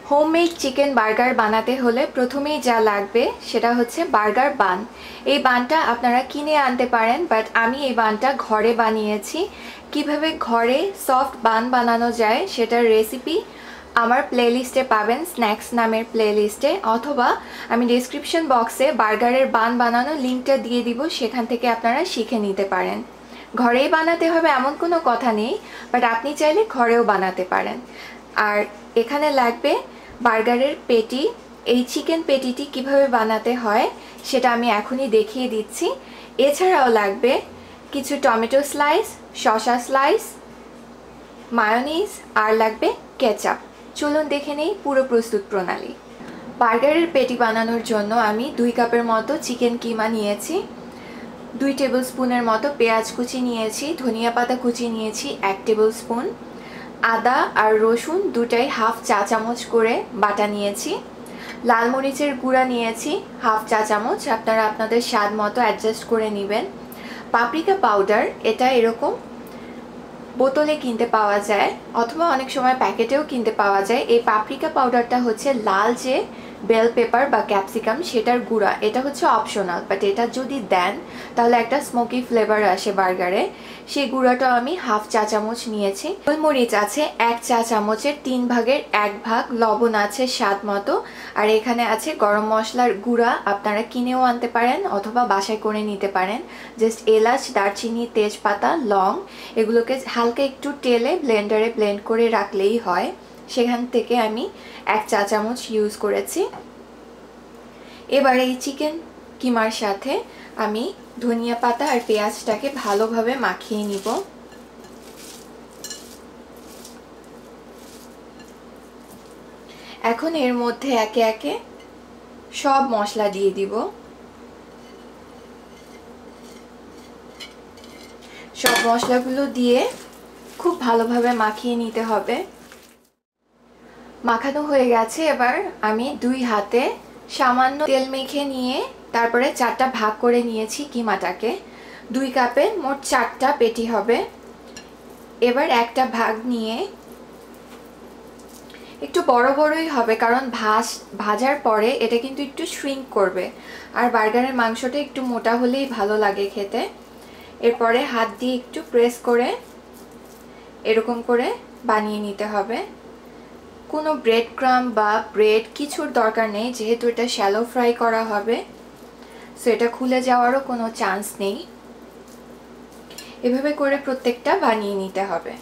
Homemade chicken burger বানাতে হলে প্রথমেই যা লাগবে সেটা হচ্ছে বার্গার বান। এই বানটা আপনারা কিনে আনতে পারেন, বাট আমি এই বানটা ঘরে বানিয়েছি। কিভাবে ঘরে সফট বান বানানো যায় সেটার রেসিপি আমার প্লেলিস্টে পাবেন, স্ন্যাক্স নামের প্লেলিস্টে, অথবা আমি ডেসক্রিপশন বক্সে বার্গারের বান বানানো লিঙ্কটা দিয়ে দিব, সেখান থেকে আপনারা শিখে নিতে পারেন। ঘরেই বানাতে হবে এমন কোনো কথা নেই, বাট আপনি চাইলে ঘরেও বানাতে পারেন। আর এখানে লাগবে বার্গারের পেটি। এই চিকেন পেটিটি কিভাবে বানাতে হয় সেটা আমি এখনই দেখিয়ে দিচ্ছি। এছাড়াও লাগবে কিছু টমেটো স্লাইস, শসা স্লাইস, মায়োনিজ, আর লাগবে কেচাপ। চলুন দেখে নেই পুরো প্রস্তুত প্রণালী। বার্গারের পেটি বানানোর জন্য আমি 2 কাপের মতো চিকেন কিমা নিয়েছি, 2 টেবিল স্পুনের মতো পেঁয়াজ কুচি নিয়েছি, ধনিয়া পাতা কুচি নিয়েছি 1 টেবিল স্পুন, আদা আর রসুন দুটাই হাফ চা চামচ করে বাটা নিয়েছি, লাল মরিচের গুঁড়া নিয়েছি হাফ চা চামচ, আপনারা আপনাদের স্বাদ মতো অ্যাডজাস্ট করে নেবেন। পাপরিকা পাউডার, এটা এরকম বোতলে কিনতে পাওয়া যায় অথবা অনেক সময় প্যাকেটেও কিনতে পাওয়া যায়। এই পাপরিকা পাউডারটা হচ্ছে লাল যে বেল পেপার বা ক্যাপসিকাম সেটার গুঁড়া, এটা হচ্ছে অপশনাল, বাট এটা যদি দেন তাহলে একটা স্মোকি ফ্লেভার আসে বার্গারে। সেই গুঁড়াটা আমি হাফ চা চামচ নিয়েছি। গোলমরিচ আছে 1 চা চামচের 3 ভাগের 1 ভাগ, লবণ আছে স্বাদ মতো, আর এখানে আছে গরম মশলার গুঁড়া, আপনারা কিনেও আনতে পারেন অথবা বাসায় করে নিতে পারেন। জাস্ট এলাচ, দারচিনি, তেজপাতা, লং এগুলোকে হালকা একটু টেলে ব্লেন্ডারে ব্লেন্ড করে রাখলেই হয়। সেখান থেকে আমি 1 চা চামচ ইউজ করেছি। এবার এই চিকেন কিমার সাথে আমি ধনিয়া পাতা আর পেঁয়াজটাকে ভালোভাবে মাখিয়ে নিব। এখন এর মধ্যে একে একে সব মশলা দিয়ে দিব। সব মশলাগুলো দিয়ে খুব ভালোভাবে মাখিয়ে নিতে হবে। মাখানো হয়ে গেছে। এবার আমি 2 হাতে সামান্য তেল মেখে নিয়ে তারপরে 4টা ভাগ করে নিয়েছি কিমাটাকে। 2 কাপে মোট 4টা পেটি হবে। এবার একটা ভাগ নিয়ে, একটু বড় বড়ই হবে কারণ ভাজার পরে এটা কিন্তু একটু শ্রিঙ্ক করবে, আর বার্গারের মাংসটা একটু মোটা হলেই ভালো লাগে খেতে। এরপরে হাত দিয়ে একটু প্রেস করে এরকম করে বানিয়ে নিতে হবে। কোনো ব্রেড ক্রাম্ব বা ব্রেড কিছুর দরকার নেই, যেহেতু এটা শ্যালো ফ্রাই করা হবে, সো এটা খুলে যাওয়ারও কোনো চান্স নেই। এভাবে করে প্রত্যেকটা বানিয়ে নিতে হবে।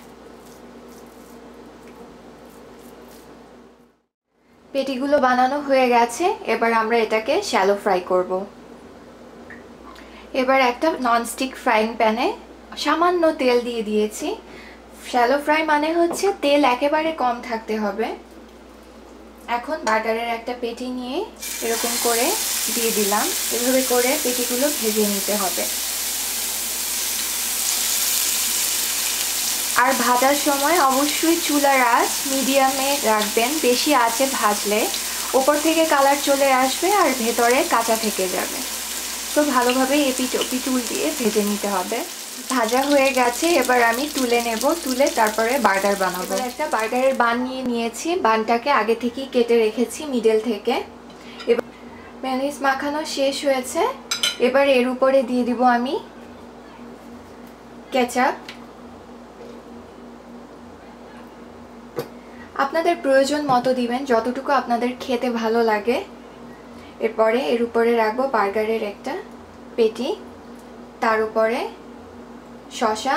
পেটিগুলো বানানো হয়ে গেছে। এবার আমরা এটাকে শ্যালো ফ্রাই করব। এবার একটা ননস্টিক ফ্রাইং প্যানে সামান্য তেল দিয়ে দিয়েছি। শ্যালো ফ্রাই মানে হচ্ছে তেল একেবারে কম থাকতে হবে। এখন বার্গারের একটা পেটি নিয়ে এরকম করে দিয়ে দিলাম। এভাবে করে পেটিগুলো ভেজে নিতে হবে। আর ভাজার সময় অবশ্যই চুলার আঁচ মিডিয়ামে রাখবেন। বেশি আঁচে ভাজলে ওপর থেকে কালার চলে আসবে আর ভেতরে কাঁচা থেকে যাবে। তো ভালোভাবে এপিট ওপিট উল্টিয়ে ভেজে নিতে হবে। ভাজা হয়ে গেছে। এবার আমি তুলে নেব, তুলে তারপরে বার্গার বানাবো। একটা বার্গারের বান নিয়ে নিয়েছি। বানটাকে আগে থেকেই কেটে রেখেছি মিডল থেকে। এবার মেয়োনিজ মাখানো শেষ হয়েছে। এবার এর উপরে দিয়ে দিব আমি কেচাপ। আপনাদের প্রয়োজন মতো দিবেন, যতটুকু আপনাদের খেতে ভালো লাগে। এরপরে এর উপরে রাখবো বার্গারের একটা পেটি, তার উপরে শসা,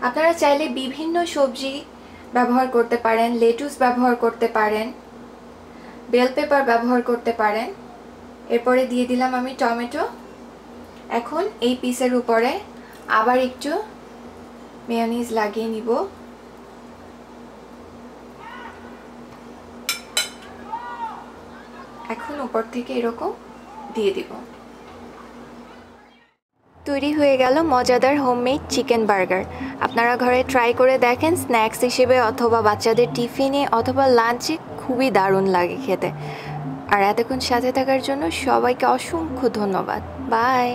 আপনারা চাইলে বিভিন্ন সবজি ব্যবহার করতে পারেন, লেটুস ব্যবহার করতে পারেন, বেল পেপার ব্যবহার করতে পারেন। এরপরে দিয়ে দিলাম আমি টমেটো। এখন এই পিসের উপরে আবার একটু মেয়োনিজ লাগিয়ে নিব। এখন উপর থেকে এরকম দিয়ে দিব। তৈরি হয়ে গেল মজাদার হোমমেড চিকেন বার্গার। আপনারা ঘরে ট্রাই করে দেখেন, স্ন্যাক্স হিসেবে অথবা বাচ্চাদের টিফিনে অথবা লাঞ্চে খুবই দারুণ লাগে খেতে। আর এতক্ষণ সাথে থাকার জন্য সবাইকে অসংখ্য ধন্যবাদ। বাই।